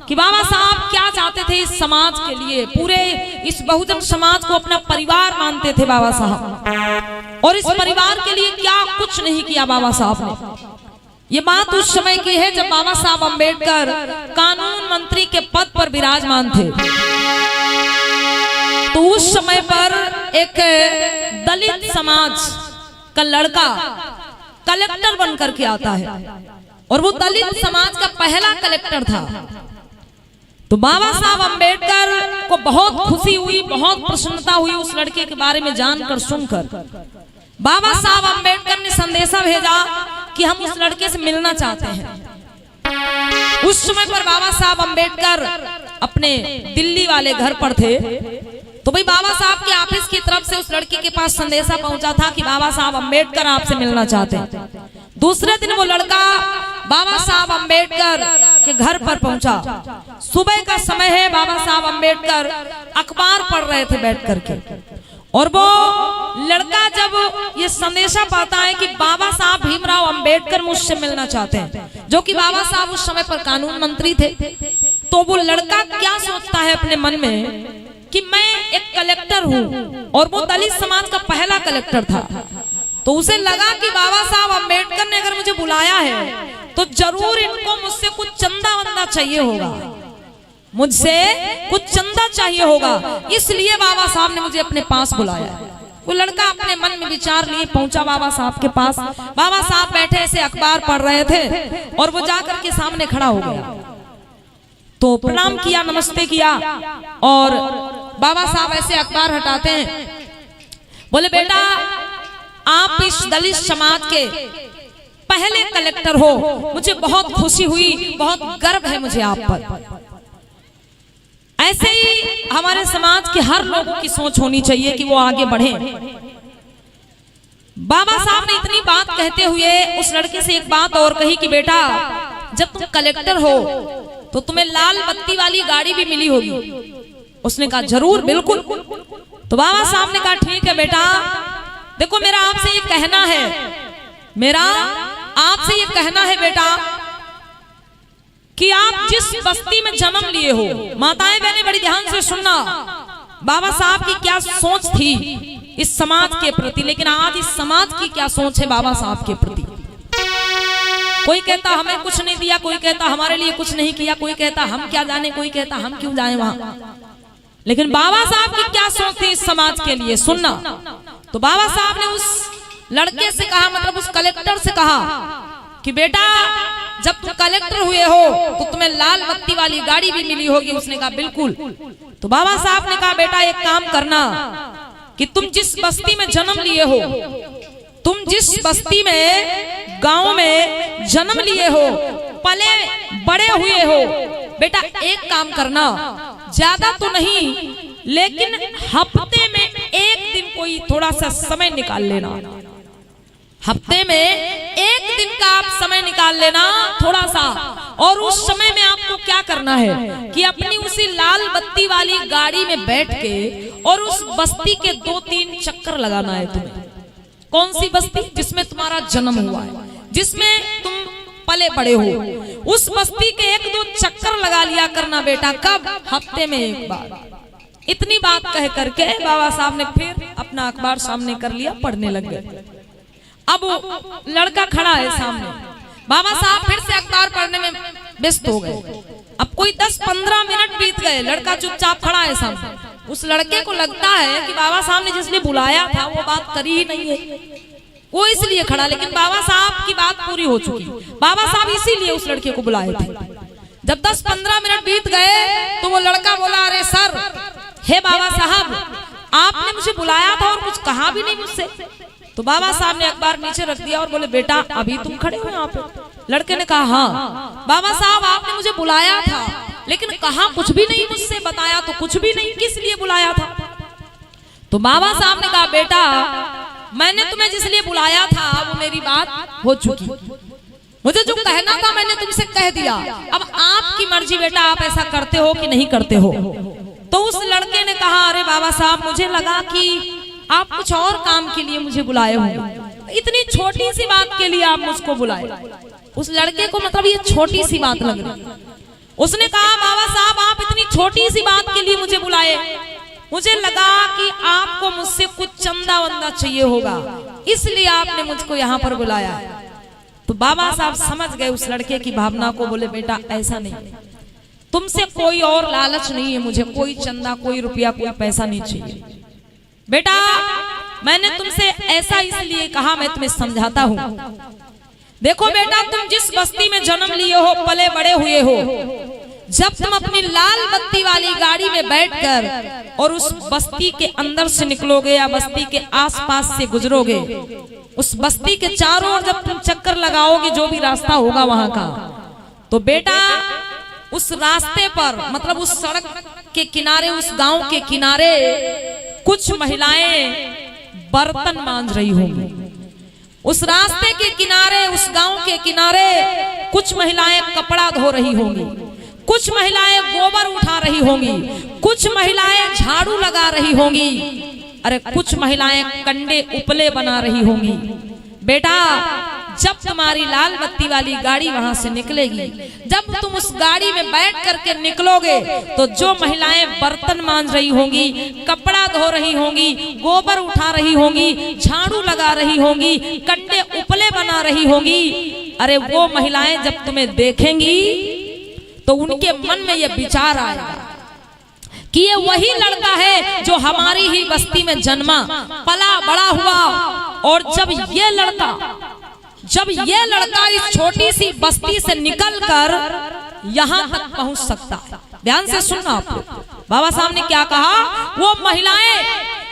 कि बाबा साहब क्या चाहते थे इस समाज के लिए, पूरे इस बहुजन समाज को अपना परिवार मानते थे बाबा साहब, और इस परिवार के लिए क्या कुछ नहीं किया बाबा साहब ने। ये बात उस समय की है जब बाबा साहब अम्बेडकर कानून मंत्री के पद पर विराजमान थे। तो उस समय पर एक दलित समाज का लड़का कलेक्टर बनकर के आता है, और वो दलित समाज का पहला कलेक्टर था। तो बाबा साहब अम्बेडकर को बहुत खुशी हुई, बहुत प्रसन्नता हुई उस लड़के के बारे में जानकर सुनकर। बाबा साहब अम्बेडकर ने संदेशा भेजा कि हम उस लड़के से मिलना चाहते हैं। उस समय पर बाबा साहब अम्बेडकर अपने दिल्ली वाले घर पर थे। तो भाई बाबा साहब के ऑफिस की तरफ से उस लड़के के पास संदेशा पहुंचा था कि बाबा साहब अम्बेडकर आपसे मिलना चाहते हैं। दूसरे दिन वो लड़का बाबा साहब अम्बेडकर के घर पर पहुंचा। सुबह का समय है, बाबा साहब अम्बेडकर अखबार पढ़ रहे थे बैठ करके, और वो लड़का जब ये संदेशा पाता है कि बाबा साहब भीमराव अंबेडकर मुझसे मिलना चाहते हैं, जो कि बाबा साहब उस समय पर कानून मंत्री थे, तो वो लड़का क्या सोचता है अपने मन में कि मैं एक कलेक्टर हूँ, और वो दलित समाज का पहला कलेक्टर था। तो उसे लगा कि बाबा साहब अंबेडकर ने अगर मुझे बुलाया है तो जरूर इनको मुझसे कुछ चंदा वंदा चाहिए होगा, मुझसे कुछ चंदा चाहिए होगा, इसलिए बाबा साहब ने मुझे अपने पास बुलाया। वो लड़का अपने मन में विचार लिए पहुंचा बाबा साहब के पास। बाबा साहब बैठे ऐसे अखबार पढ़ रहे थे, और वो जाकर के सामने खड़ा हो गया। तो प्रणाम किया, नमस्ते किया, और बाबा साहब ऐसे अखबार हटाते हैं, बोले बेटा आप इस दलित समाज के पहले कलेक्टर हो, मुझे बहुत खुशी हुई, बहुत गर्व है मुझे आप पर। ऐसे ही हमारे समाज के हर लोगों की सोच होनी चाहिए कि वो आगे बढ़े। बाबा साहब ने इतनी बात कहते हुए उस लड़के से एक बात और कही कि बेटा जब तुम कलेक्टर हो तो तुम्हें लाल बत्ती वाली गाड़ी भी मिली होगी। उसने कहा जरूर, बिल्कुल। तो बाबा साहब ने कहा ठीक है बेटा, देखो मेरा आपसे ये कहना है, मेरा आपसे ये कहना है बेटा कि आप जिस बस्ती में जन्म लिए हो, माताएं बहनें बड़ी ध्यान से सुनना, बाबा साहब की क्या सोच थी इस समाज के प्रति, लेकिन आज इस समाज की क्या सोच है बाबा साहब के प्रति। कोई कहता हमें कुछ नहीं दिया, कोई कहता हमारे लिए कुछ नहीं किया, कोई कहता हम क्या जाने, कोई कहता हम क्यों जाएं वहां, लेकिन बाबा साहब की क्या सोच थी इस समाज के लिए, सुनना। तो बाबा साहब ने उस लड़के से कहा, मतलब उस कलेक्टर से कहा कि बेटा जब तुम कलेक्टर हुए हो तो तुम्हें लाल बत्ती वाली गाड़ी भी मिली होगी। उसने कहा बिल्कुल। तो बाबा साहब ने कहा बेटा एक काम करना कि तुम जिस बस्ती में जन्म लिए हो, तुम जिस बस्ती में गांव में जन्म लिए हो, पले बड़े हुए हो, बेटा एक काम करना, ज्यादा तो नहीं लेकिन हफ्ते में एक दिन कोई थोड़ा सा समय निकाल लेना, हफ्ते में एक दिन का आप समय निकाल लेना थोड़ा सा, और उस समय में आपको क्या करना है कि अपनी उसी लाल बत्ती वाली गाड़ी में बैठ के और उस बस्ती के 2-3 चक्कर लगाना है तुम्हें। कौन सी बस्ती? जिसमें तुम्हारा जन्म हुआ है, जिसमें तुम पले बड़े हो, उस बस्ती के 1-2 चक्कर लगा लिया करना बेटा। कब? हफ्ते में एक बार। इतनी बात कह करके बाबा साहब ने फिर अपना अखबार सामने कर लिया, पढ़ने लग गए। अब लड़का खड़ा है सामने, बाबा साहब फिर से अखबार पढ़ने में व्यस्त हो गए। अब कोई 10-15 मिनट बीत गए, लड़का चुपचाप खड़ा है सामने। उस लड़के को लगता है कि बाबा साहब ने जिसने बुलाया था वो बात करी ही नहीं है, वो इसलिए खड़ा, लेकिन बाबा साहब की बात पूरी हो चुकी। बाबा साहब इसीलिए उस लड़के को बुलाए थे। जब 10-15 मिनट बीत गए तो वो लड़का बोला, अरे सर, हे बाबा साहब, आपने मुझे बुलाया था और कुछ कहा भी नहीं मुझसे। तो बाबा साहब ने अखबार नीचे रख दिया और बोले बेटा अभी तुम खड़े हो यहाँ पे? लड़के ने कहा हाँ बाबा साहब, आपने मुझे बुलाया था लेकिन कहा कुछ भी नहीं मुझसे, बताया तो कुछ भी नहीं, किस लिए बुलाया था? तो बाबा साहब ने कहा बेटा मैंने तुम्हें जिस लिए बुलाया था वो मेरी बात हो चुकी, मुझे जो कहना था मैंने तुमसे कह दिया, अब आपकी मर्जी बेटा, आप ऐसा करते हो कि नहीं करते हो। तो उस लड़के ने कहा अरे बाबा साहब, मुझे लगा कि आप कुछ और काम के लिए मुझे बुलाए होंगे, इतनी छोटी सी बात के लिए आप मुझको बुलाए। उस लड़के को मतलब ये छोटी सी बात लग रही। उसने कहा बाबा साहब आप इतनी छोटी सी बात के लिए मुझे बुलाए, मुझे लगा कि आपको मुझसे कुछ चंदा वंदा चाहिए होगा, इसलिए आपने मुझको यहाँ पर बुलाया। तो बाबा साहब समझ गए उस लड़के की भावना को, बोले बेटा ऐसा नहीं, तुमसे कोई और लालच नहीं है, मुझे कोई चंदा कोई रुपया कोई पैसा नहीं चाहिए। बेटा मैंने तुमसे ऐसा इसलिए कहा, मैं तुम्हें समझाता हूँ। देखो बेटा तुम जिस बस्ती में जन्म लिए हो, पले बड़े हुए हो, जब तुम अपनी लाल बत्ती वाली गाड़ी में बैठकर और उस बस्ती के अंदर से निकलोगे या बस्ती के आसपास से गुजरोगे, उस बस्ती के चारों ओर जब तुम चक्कर लगाओगे, जो भी रास्ता होगा वहां का, तो बेटा उस रास्ते पर मतलब उस सड़क के किनारे, उस गांव के किनारे कुछ महिलाएं बर्तन मांज रही होंगी। उस रास्ते के किनारे, उस गांव के किनारे कुछ महिलाएं कपड़ा धो रही होंगी, कुछ महिलाएं गोबर उठा रही होंगी, कुछ महिलाएं झाड़ू लगा रही होंगी, अरे कुछ महिलाएं कंडे उपले बना रही होंगी। बेटा जब तुम्हारी लाल बत्ती वाली गाड़ी वहां से निकलेगी, जब तुम उस गाड़ी में बैठ करके निकलोगे, तो जो महिलाएं बर्तन मांज रही होंगी, कपड़ा धो रही होंगी, गोबर उठा रही होंगी, झाड़ू लगा रही होंगी, कंडे उपले बना रही होंगी, अरे वो महिलाएं जब तुम्हें देखेंगी तो उनके मन में ये विचार आएगा कि ये वही लड़का है जो हमारी ही बस्ती में जन्मा पला बड़ा हुआ, और जब ये लड़का इस छोटी सी बस्ती से निकलकर यहाँ तक पहुंच सकता है। ध्यान से सुनना आप लोग, बाबा साहब ने क्या कहा, वो महिलाएं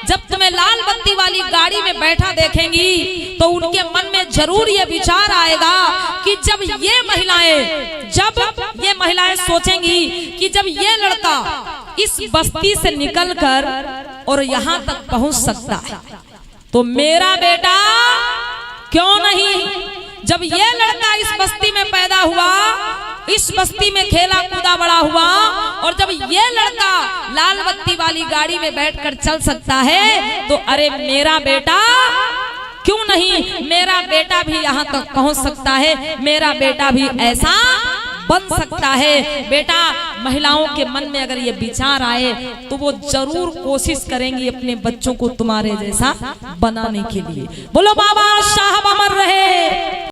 जब तुम्हें लाल बत्ती वाली गाड़ी में बैठा देखेंगी तो उनके मन में जरूर ये विचार आएगा कि जब ये महिलाएं सोचेंगी कि जब ये लड़का इस बस्ती से निकलकर और यहाँ तक पहुंच सकता है, तो मेरा बेटा क्यों नहीं, जब ये लड़का इस बस्ती में पैदा हुआ, इस बस्ती में खेला कूदा बड़ा हुआ, और जब ये लड़का लाल बत्ती वाली गाड़ी में बैठकर चल सकता है, तो अरे मेरा बेटा क्यों नहीं, मेरा बेटा भी यहाँ तक पहुँच सकता है, मेरा बेटा भी ऐसा बन सकता है। बेटा महिलाओं के मन में अगर ये विचार आए तो वो जरूर कोशिश करेंगी अपने बच्चों को तुम्हारे जैसा बनाने के लिए। बोलो बाबा साहब अमर रहे।